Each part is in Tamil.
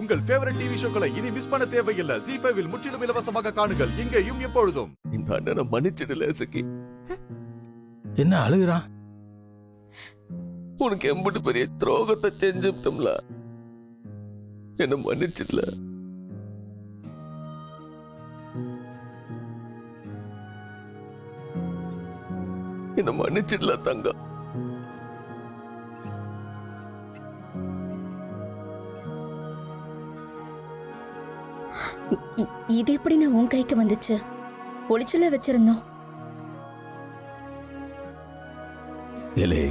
உங்கள் ஃபேவரட் டிவி ஷோக்களை இனி மிஸ் பண்ண தேவையில்லை. ZEE5 இல் முற்றிலும் இலவசமாக காணுங்கள். இங்கேயும் எப்பொழுதும். இந்த அண்ணனை மன்னிச்சிடல சக்கி. என்ன அழுகுறான்? உனக்கு எம்பிட்டு பெரிய துரோகத்தை செஞ்சுட்டோம்ல, என்ன மன்னிச்சிடல. என்ன மன்னிச்சிடல தங்கம். இது எப்படி நான் உன் கைக்கு வந்துச்சு? ஒளிச்சல வச்சிருந்தோம். ஏலே,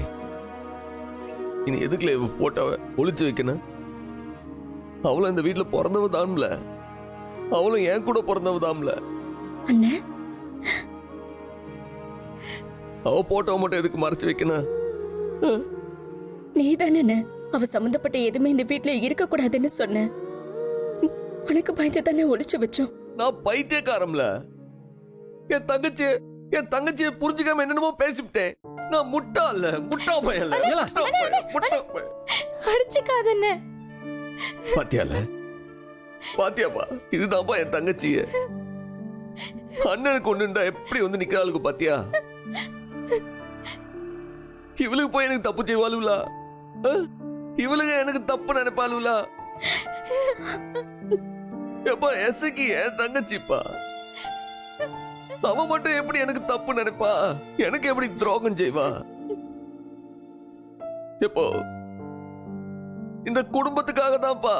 இனி எதுக்குல போட்டோவை ஒளிச்சு வைக்கணும்? அவளும் இந்த வீட்டுல பிறந்தவ தான்ல, அவளும் என் கூட பிறந்தவ தான்ல. அண்ணே, அவ போட்டோ மட்டும் எதுக்கு மறைச்சு வைக்கணும்? நீ தானே அவ சம்பந்தப்பட்ட எதுவுமே இந்த வீட்டுல இருக்க கூடாதுன்னு சொன்ன. உனக்கு பயந்து தானே ஒளிச்சு வச்சோம். நான் பைத்தியக்காரம்ல. என் தங்கச்சியை புரிஞ்சுக்காம என்னென்னமோ பேசிவிட்டேன். நான் முட்டாள்ல, முட்டா பையன்ல. அடிச்சுக்காதண்ணே. பாத்தியாப்பா, இதுதான்ப்பா என் தங்கச்சிய. அண்ணனுக்கு ஒண்ணுண்டா எப்படி வந்து நிக்கிறாளுக்கு பாத்தியா? இவளுக்கு போய் எனக்கு தப்பு செய்வாளுங்களா? இவளுக்கு எனக்கு தப்பு நினைப்பாளுங்களா? எப்பா எசக்கி என் தங்கச்சிப்பா, அவ மட்டும் எப்படி எனக்கு தப்பு நினைப்பா? எனக்கு எப்படி துரோகம் செய்வா? எப்போ இந்த குடும்பத்துக்காக தான்ப்பா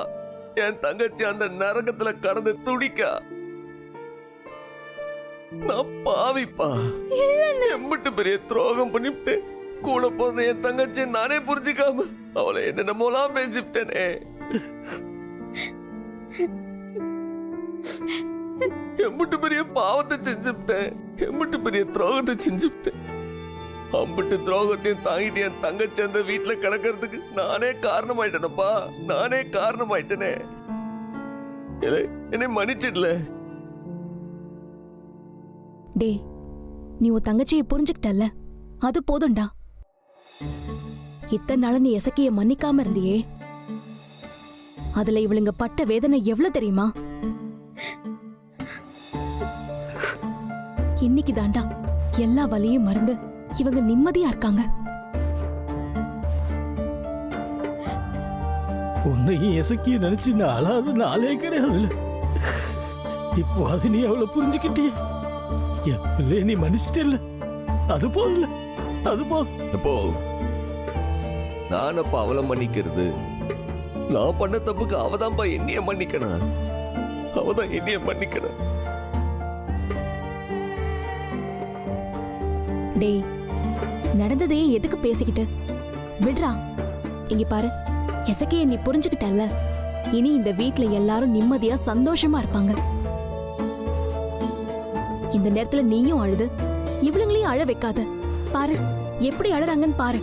என் தங்கச்சி அந்த நரகத்துல கடந்து துடிக்கா. நான் பாவிப்பா, எம்பிட்டு பெரிய துரோகம் பண்ணிவிட்டு கூட போன என் தங்கச்சி நானே புரிஞ்சுக்காம அவளை என்னென்னமோலாம் பேசிவிட்டேனே. எம்பிட்டு பெரிய பாவத்தை செஞ்சுட்டேன், எம்பிட்டு பெரிய துரோகத்தை செஞ்சுட்டேன். அம்பிட்டு துரோகத்தையும் தாங்கிட்டு என் தங்கச்சி அந்த வீட்டுல கிடக்கிறதுக்கு நானே காரணமாயிட்டேனப்பா, நானே காரணமாயிட்டேனே. என்னை மன்னிச்சிடல. டே, நீ உன் தங்கச்சியை புரிஞ்சுக்கிட்டல்ல, அது போதும்டா. இத்தனை நாள் நீ எசக்கிய மன்னிக்காம இருந்தியே, அதுல இவளுங்க பட்ட வேதனை எவ்வளவு தெரியுமா? இன்னைக்கு தாண்டா எல்லா வலியும் மறந்து இவங்க நிம்மதியா இருக்காங்க. உன்னையும் எசக்கிய நினைச்சு நான் அழாத நாளே கிடையாதுல. இப்போ அது நீ அவளை புரிஞ்சுக்கிட்டிய, என் பிள்ளைய நீ மன்னிச்சிட்டல. அது போதுல, அது போதும். எப்போ நான் அப்ப அவளை மன்னிக்கிறது? நான் பண்ண தப்புக்கு அவதான்ப்பா என்னைய மன்னிக்கணும், அவதான் என்னைய மன்னிக்கணும். டேய், நடந்ததையே எதுக்கு பேசிக்கிட்டு விடுறா. இங்க பாரு, எசக்கிய நீ புரிஞ்சுக்கிட்டல்ல, இனி இந்த வீட்ல எல்லாரும் நிம்மதியா சந்தோஷமா இருப்பாங்க. இந்த நேரத்துல நீயும் அழுது இவளுங்களையும் அழ வைக்காத. பாரு எப்படி அழறாங்கன்னு பாரு.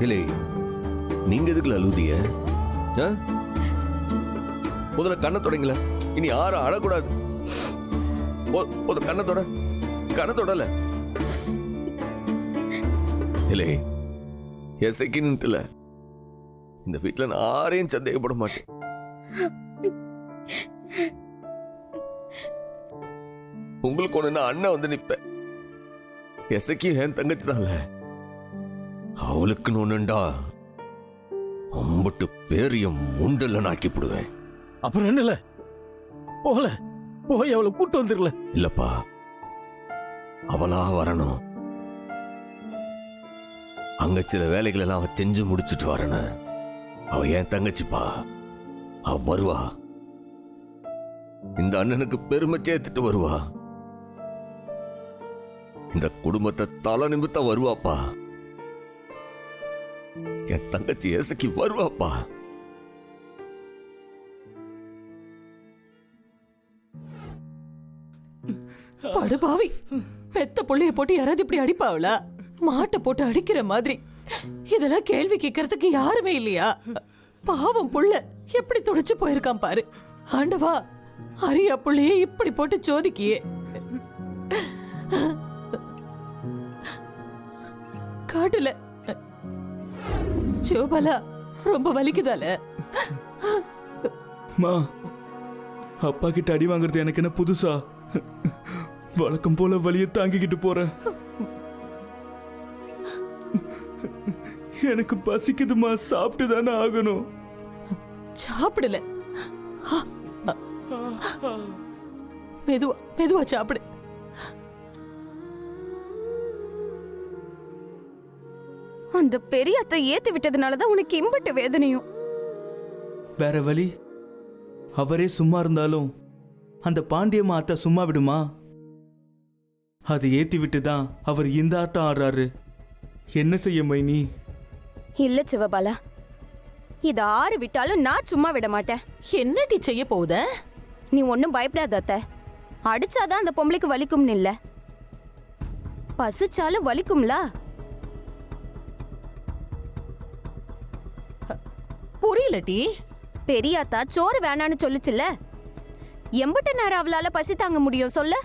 இல்லை, நீங்க எதுக்குல அழுதிய? முதல்ல கண்ணை தொடங்கல. இனி யாரும் அழக்கூடாது. கண்ணத்தோடல இல்லை, எசைக்கின்னுல இந்த வீட்டுல நான் யாரையும் சந்தேகப்பட மாட்டேன். உங்களுக்கு ஒண்ணு அண்ணன் வந்து நிப்பேன். எசக்கி என் தங்கச்சி தான்ல, அவளுக்குன்னு ஒண்ணுண்டா அம்பட்டு பேரையும் முண்டல்ல நாக்கி போடுவேன். அப்புறம் என்னல, போல போய் அவளை கூட்டு வந்துருல. இல்லப்பா, அவளா வரணும். அங்க சில வேலைகள் எல்லாம் அவ செஞ்சு முடிச்சுட்டு வரணும். அவ என் தங்கச்சிப்பா, அவ வருவா. இந்த அண்ணனுக்கு பெருமை சேர்த்துட்டு வருவா. இந்த குடும்பத்தை தலை நிமித்த வருவாப்பா. என் தங்கச்சி எசக்கி வருவாப்பா. படுபாவி, பெத்த புள்ளைய போட்டு யாராவது இப்படி அடிப்பாவளா? மாட்டை போட்டு அடிக்கிற மாதிரி. இதெல்லாம் கேள்வி கேட்கறதுக்கு யாருமே இல்லையா? பாவம் புள்ள எப்படி துடைச்சு போயிருக்கான் பாரு. ஆண்டவா, அரியா புள்ளையே இப்படி போட்டு சோதிக்கியே. காட்டல. சிவபாலா ரொம்ப வலிக்குதால? மா, அப்பா கிட்ட அடி வாங்குறது எனக்கு என்ன புதுசா? வழக்கம் போல வலியை தாங்கிக்கிட்டு போறேன். எனக்கு பசிக்குதுமா, சாப்பிட்டு தானே ஆகணும். சாப்பிடல. மெதுவா மெதுவா சாப்பிடு. அந்த பெரிய அத்தை ஏத்தி விட்டதுனாலதான் உனக்கு இம்பட்டு வேதனையும். வேற வழி? அவரே சும்மா இருந்தாலும் அந்த பாண்டியம்மா அத்தை சும்மா விடுமா? அது ஏத்தி விட்டு தான் அவர் இந்த ஆட்டம் ஆடுறாரு. என்ன செய்ய மைனி? இல்ல சிவபாலா, இத ஆறு விட்டாலும் நான் சும்மா விட மாட்டேன். என்னடி செய்ய போகுத? நீ ஒன்னும் பயப்படாத அத்தை. அடிச்சாதான் அந்த பொம்பளைக்கு வலிக்கும்னு இல்ல, பசிச்சாலும் வலிக்கும்ல. புரியலடி. பெரியாத்தா சோறு வேணான்னு சொல்லுச்சுல்ல, எம்பட்ட நேரம் அவளால பசி தாங்க முடியும் சொல்ல?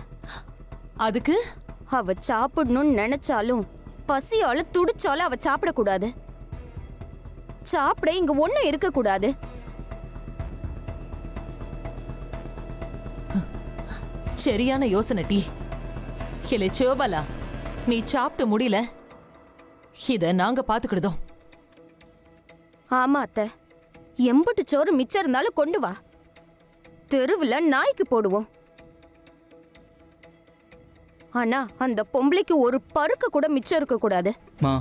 அதுக்கு அவ சாப்பிடணும்னு நினைச்சாலும் பசியால துடிச்சாலும் அவ சாப்பிடக்கூடாது. சாப்பிட இங்க ஒண்ணும் இருக்க கூடாது. சரியான யோசனை டி. இல்ல சிவபாலா, நீ சாப்பிட்டு முடியல, இத நாங்க பாத்துக்கிடுதோம். ஆமா அத்தை, எம்பட்டு சோறு மிச்சம் இருந்தாலும் கொண்டு வா, தெருவுல நாய்க்கு போடுவோம். ஆனா அந்த பொம்பளைக்கு ஒரு பருக்க கூட மிச்சம் இருக்க கூடாது. மா,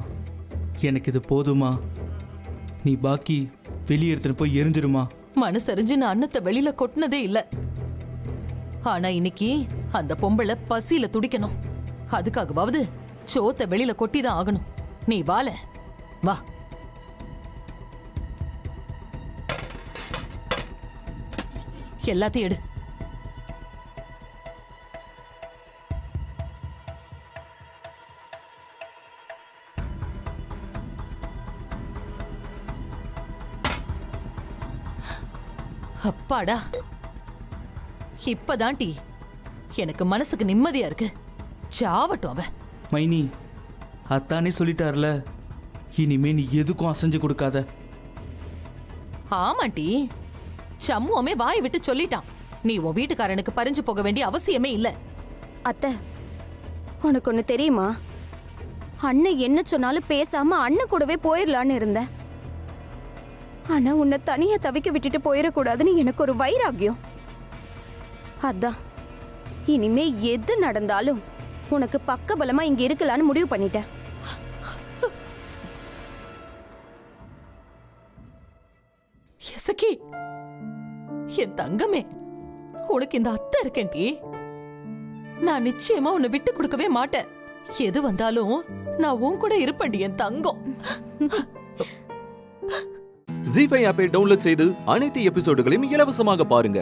எனக்கு இது போதுமா? நீ பாக்கி வெளியே எடுத்துட்டு போய் எரிஞ்சிருமா. மனசரிஞ்சு நான் அன்னத்தை வெளியில கொட்டினதே இல்ல. ஆனா இன்னைக்கு அந்த பொம்பளை பசியில துடிக்கணும். அதுக்காகவாவது சோத்தை வெளியில கொட்டிதான் ஆகணும். நீ வால வா. எல்லாத்தையும் எடு. அப்பாடா, இப்பதான் டி எனக்கு மனசுக்கு நிம்மதியா இருக்கு. சாவட்டும் அவ. மைனி, அத்தானே சொல்லிட்டார்ல, இனிமே நீ எதுக்கும் அசைஞ்சு கொடுக்காத. ஆமாண்டி, சம்முவமே வாய் விட்டு சொல்லிட்டான். நீ உன் வீட்டுக்காரனுக்கு பறிஞ்சு போக வேண்டிய அவசியமே இல்ல. அத்தை, உனக்கு ஒண்ணு தெரியுமா? அண்ணன் என்ன சொன்னாலும் பேசாம அண்ணன் கூடவே போயிடலான்னு இருந்தேன். ஆனா உன்னை தனியா தவிக்க விட்டுட்டு போயிடக்கூடாதுன்னு எனக்கு ஒரு வைராகியம். அதான் இனிமே எது நடந்தாலும் உனக்கு பக்கபலமா இங்க இருக்கலான்னு முடிவு பண்ணிட்டேன். எசக்கி, என் தங்கமே, உனக்கு இந்த அத்தை இருக்கேன்டி. நான் நிச்சயமா உன்னை விட்டு கொடுக்கவே மாட்டேன். எது வந்தாலும் நான் உன் கூட இருப்பேன்டி என் தங்கம். ஜீ5 ஆப்பை டவுன்லோட் செய்து அனைத்து எபிசோடுகளையும் இலவசமாக பாருங்க.